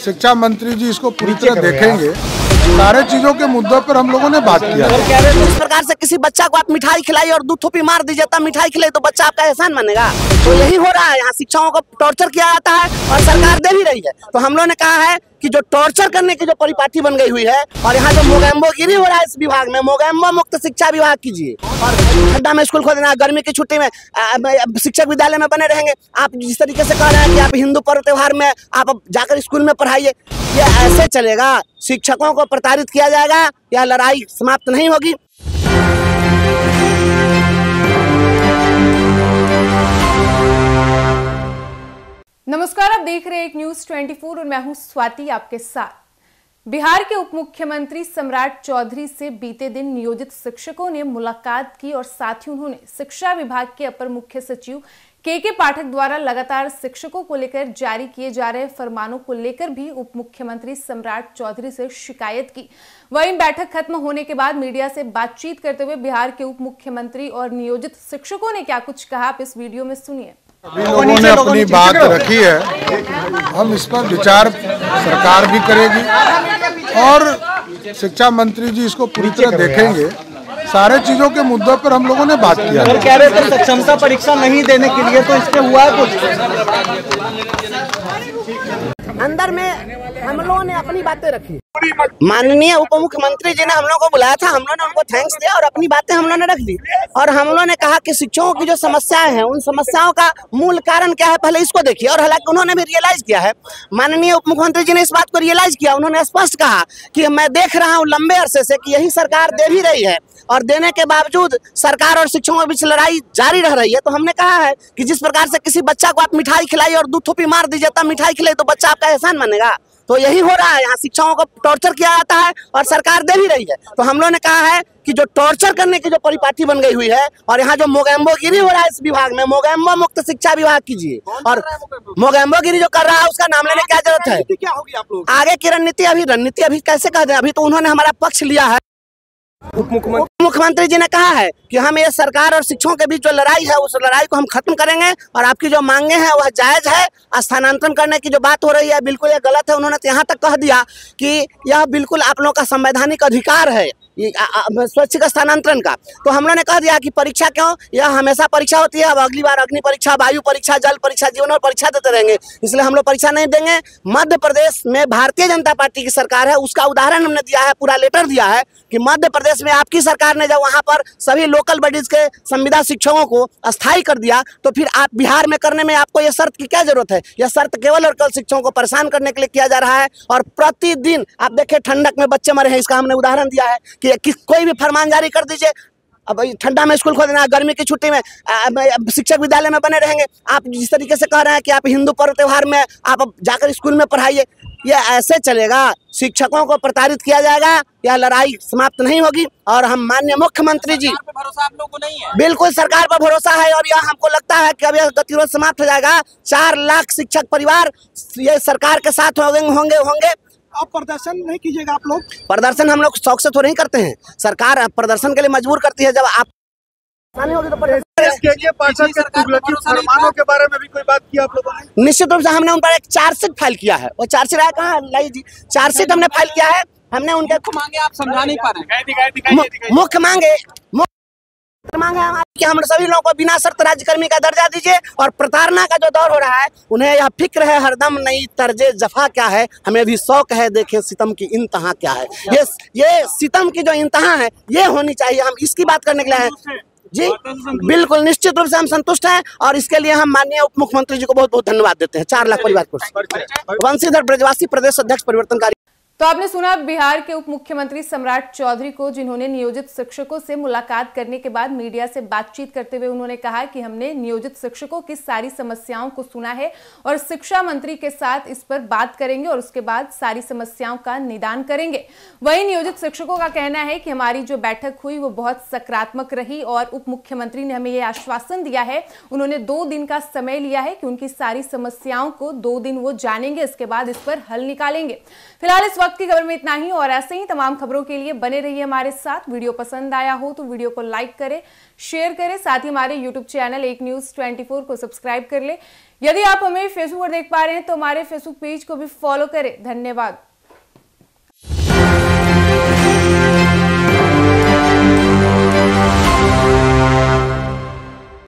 शिक्षा मंत्री जी इसको पूरी तरह देखेंगे। सारे चीजों के मुद्दों पर हम लोगों ने बात किया। इस प्रकार से किसी बच्चा को आप मिठाई खिलाई और 2 थोपी मार दीजिए तब मिठाई खिलाई तो बच्चा आपका एहसान मानेगा। तो यही हो रहा है, यहाँ शिक्षकों को टॉर्चर किया जाता है और सरकार दे भी रही है। तो हम लोगों ने कहा है कि जो टॉर्चर करने की जो परिपाटी बन गई हुई है और यहाँ जो मोगैम्बोगिरी हो रहा है इस विभाग में, मोगैम्बो मुक्त शिक्षा विभाग कीजिए और ठंडा में स्कूल खोल देना, गर्मी की छुट्टी में शिक्षक विद्यालय में बने रहेंगे। आप जिस तरीके से कह रहे हैं कि आप हिंदू पर्व त्योहार में आप जाकर स्कूल में पढ़ाइए, ये ऐसे चलेगा? शिक्षकों को प्रताड़ित किया जाएगा, यह लड़ाई समाप्त नहीं होगी। नमस्कार, आप देख रहे हैं एक न्यूज 24 और मैं हूं स्वाति आपके साथ। बिहार के उप मुख्यमंत्री सम्राट चौधरी से बीते दिन नियोजित शिक्षकों ने मुलाकात की और साथ ही उन्होंने शिक्षा विभाग के अपर मुख्य सचिव के पाठक द्वारा लगातार शिक्षकों को लेकर जारी किए जा रहे फरमानों को लेकर भी उप मुख्यमंत्री सम्राट चौधरी से शिकायत की। वहीं बैठक खत्म होने के बाद मीडिया से बातचीत करते हुए बिहार के उप मुख्यमंत्री और नियोजित शिक्षकों ने क्या कुछ कहा, आप इस वीडियो में सुनिए। सभी लोगों ने अपनी बात रखी है, हम इस पर विचार सरकार भी करेगी और शिक्षा मंत्री जी इसको पूरी तरह देखेंगे। सारे चीजों के मुद्दों पर हम लोगों ने बात किया। कह रहे थे सक्षमता परीक्षा नहीं देने के लिए, तो इसमें हुआ है कुछ? अंदर में हम लोगों ने अपनी बातें रखी। माननीय उप मुख्यमंत्री जी ने हम लोगों को बुलाया था, हम लोगों ने उनको थैंक्स दिया और अपनी बातें हम लोगों ने रख दी। और हम लोगों ने कहा कि शिक्षकों की जो समस्याएं हैं उन समस्याओं का मूल कारण क्या है पहले इसको देखिए। और हालांकि उन्होंने भी रियलाइज किया है, माननीय उप मुख्यमंत्री जी ने इस बात को रियलाइज किया। उन्होंने स्पष्ट कहा कि मैं देख रहा हूँ लंबे अरसे से कि यही सरकार दे भी रही है और देने के बावजूद सरकार और शिक्षकों के बीच लड़ाई जारी रह रही है। तो हमने कहा है कि जिस प्रकार से किसी बच्चा को आप मिठाई खिलाई और 2 थोपी मार दीजिए तब मिठाई खिलाई तो बच्चा आपका एहसान मानेगा। तो यही हो रहा है, यहाँ शिक्षकों को टॉर्चर किया जाता है और सरकार दे भी रही है। तो हम लोगों ने कहा है कि जो टॉर्चर करने की जो परिपाटी बन गई हुई है और यहाँ जो मोगैम्बोगिरी हो रहा है इस विभाग में, मोगैम्बो मुक्त शिक्षा विभाग कीजिए। और मोगैम्बोगिरी जो कर रहा है उसका नाम लेने की क्या जरूरत है? क्या होगी आप लोग आगे की रणनीति? रणनीति अभी कैसे कह दें, अभी तो उन्होंने हमारा पक्ष लिया है। उप मुख्यमंत्री जी ने कहा है कि हम ये सरकार और शिक्षकों के बीच जो लड़ाई है उस लड़ाई को हम खत्म करेंगे और आपकी जो मांगे हैं वह जायज है। स्थानांतरण करने की जो बात हो रही है बिल्कुल ये गलत है। उन्होंने यहाँ तक कह दिया कि यह बिल्कुल आप लोगों का संवैधानिक अधिकार है स्वैच्छिक स्थानांतरण का। तो हम लोगों ने कह दिया कि परीक्षा क्यों, यह हमेशा परीक्षा होती है। अब अगली बार अग्नि परीक्षा, वायु परीक्षा, जल परीक्षा, जीवन और परीक्षा देते रहेंगे, इसलिए हम लोग परीक्षा नहीं देंगे। मध्य प्रदेश में भारतीय जनता पार्टी की सरकार है, उसका उदाहरण हमने दिया है, पूरा लेटर दिया है कि मध्य प्रदेश में आपकी सरकार ने जब वहां पर सभी लोकल बॉडीज के संविदा शिक्षकों को अस्थायी कर दिया तो फिर आप बिहार में करने में आपको ये शर्त की क्या जरूरत है? यह शर्त केवल और केवल शिक्षकों को परेशान करने के लिए किया जा रहा है। और प्रतिदिन आप देखिए ठंडक में बच्चे मरे हैं, इसका हमने उदाहरण दिया है कि कोई भी फरमान जारी कर दीजिए, अब ठंडा में स्कूल खोल देना, गर्मी की छुट्टी में शिक्षक विद्यालय में बने रहेंगे। आप जिस तरीके से कह रहे हैं कि आप हिंदू पर्व त्योहार में आप जाकर स्कूल में पढ़ाइए, ये ऐसे चलेगा? शिक्षकों को प्रताड़ित किया जाएगा, यह लड़ाई समाप्त नहीं होगी। और हम माननीय मुख्यमंत्री जी, भरोसा आप लोगों को नहीं है? बिल्कुल सरकार पर भरोसा है और यह हमको लगता है कि अब यह गतिरोध समाप्त हो जाएगा। 4 लाख शिक्षक परिवार ये सरकार के साथ होंगे। आप प्रदर्शन नहीं कीजिएगा? आप लोग प्रदर्शन हम लोग शौक से तो नहीं करते हैं, सरकार प्रदर्शन के लिए मजबूर करती है। जब आप होगी तो पार्षद के तुगलकी फरमानों के बारे में भी कोई बात की आप लोगों ने? निश्चित रूप से हमने उन पर एक चार्जशीट फाइल किया है। वो चार्जशीट है कहाँ लाई जी? चार्जशीट हमने फाइल किया है। हमने उनके मांगे आप समझा नहीं पा रहे। मुख्य मांगे कि हम सभी लोगों को बिना शर्त राज्यकर्मी का दर्जा दीजिए और प्रताड़ना का जो दौर हो रहा है उन्हें यह फिक्र है हरदम नई तर्जे जफा क्या है, हमें भी शौक है देखें सितम की इंतहा क्या है। ये सितम की जो इंतहा है ये होनी चाहिए, हम इसकी बात करने के लिए हैं जी। बिल्कुल निश्चित रूप से हम संतुष्ट हैं और इसके लिए हम माननीय उप मुख्यमंत्री जी को बहुत बहुत धन्यवाद देते हैं। 4 लाख परिवार को। वंशीधर ब्रजवासी, प्रदेश अध्यक्ष परिवर्तनकारी। तो आपने सुना बिहार के उप मुख्यमंत्री सम्राट चौधरी को, जिन्होंने नियोजित शिक्षकों से मुलाकात करने के बाद मीडिया से बातचीत करते हुए उन्होंने कहा कि हमने नियोजित शिक्षकों की सारी समस्याओं को सुना है और शिक्षा मंत्री के साथ इस पर बात करेंगे और उसके बाद सारी समस्याओं का निदान करेंगे। वहीं नियोजित शिक्षकों का कहना है कि हमारी जो बैठक हुई वो बहुत सकारात्मक रही और उप मुख्यमंत्री ने हमें ये आश्वासन दिया है, उन्होंने 2 दिन का समय लिया है कि उनकी सारी समस्याओं को 2 दिन वो जानेंगे, इसके बाद इस पर हल निकालेंगे। फिलहाल इस वक्त वक्त की खबर में इतना ही और ऐसे ही तमाम खबरों के लिए बने रहिए हमारे साथ। वीडियो पसंद आया हो तो वीडियो को लाइक करें, शेयर करें, साथ ही हमारे यूट्यूब चैनल एक न्यूज 24 को सब्सक्राइब कर ले। यदि आप हमें फेसबुक पर देख पा रहे हैं तो हमारे फेसबुक पेज को भी फॉलो करें। धन्यवाद।